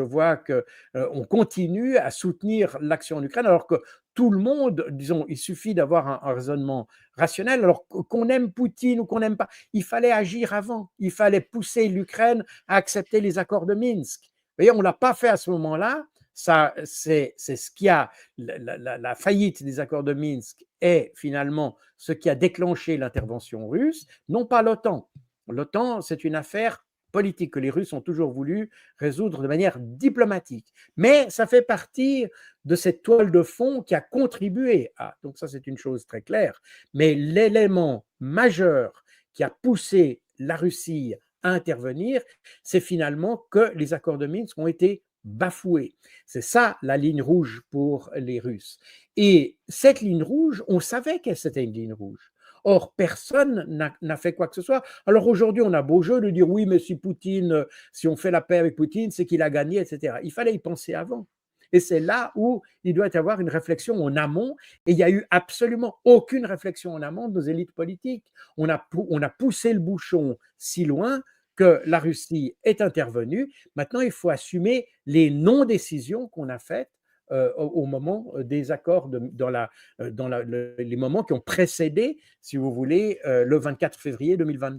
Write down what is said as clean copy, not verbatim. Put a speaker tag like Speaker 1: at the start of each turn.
Speaker 1: je vois qu'on continue à soutenir l'action en Ukraine alors que tout le monde, disons, il suffit d'avoir un raisonnement rationnel. Alors qu'on aime Poutine ou qu'on n'aime pas, il fallait agir avant. Il fallait pousser l'Ukraine à accepter les accords de Minsk. Vous voyez, on ne l'a pas fait à ce moment-là. Ça, c'est ce qui a la faillite des accords de Minsk est finalement ce qui a déclenché l'intervention russe, non pas l'OTAN. L'OTAN, c'est une affaire politique que les Russes ont toujours voulu résoudre de manière diplomatique. Mais ça fait partie de cette toile de fond qui a contribué à. Donc ça, c'est une chose très claire. Mais l'élément majeur qui a poussé la Russie à intervenir, c'est finalement que les accords de Minsk ont été bafoués. C'est ça la ligne rouge pour les Russes. Et cette ligne rouge, on savait que c'était une ligne rouge. Or, personne n'a fait quoi que ce soit. Alors aujourd'hui, on a beau jeu de dire oui, mais si Poutine, si on fait la paix avec Poutine, c'est qu'il a gagné, etc. Il fallait y penser avant. Et c'est là où il doit y avoir une réflexion en amont. Et il n'y a eu absolument aucune réflexion en amont de nos élites politiques. On a poussé le bouchon si loin que la Russie est intervenue. Maintenant, il faut assumer les non-décisions qu'on a faites au moment des accords, dans les moments qui ont précédé, si vous voulez, le 24 février 2022.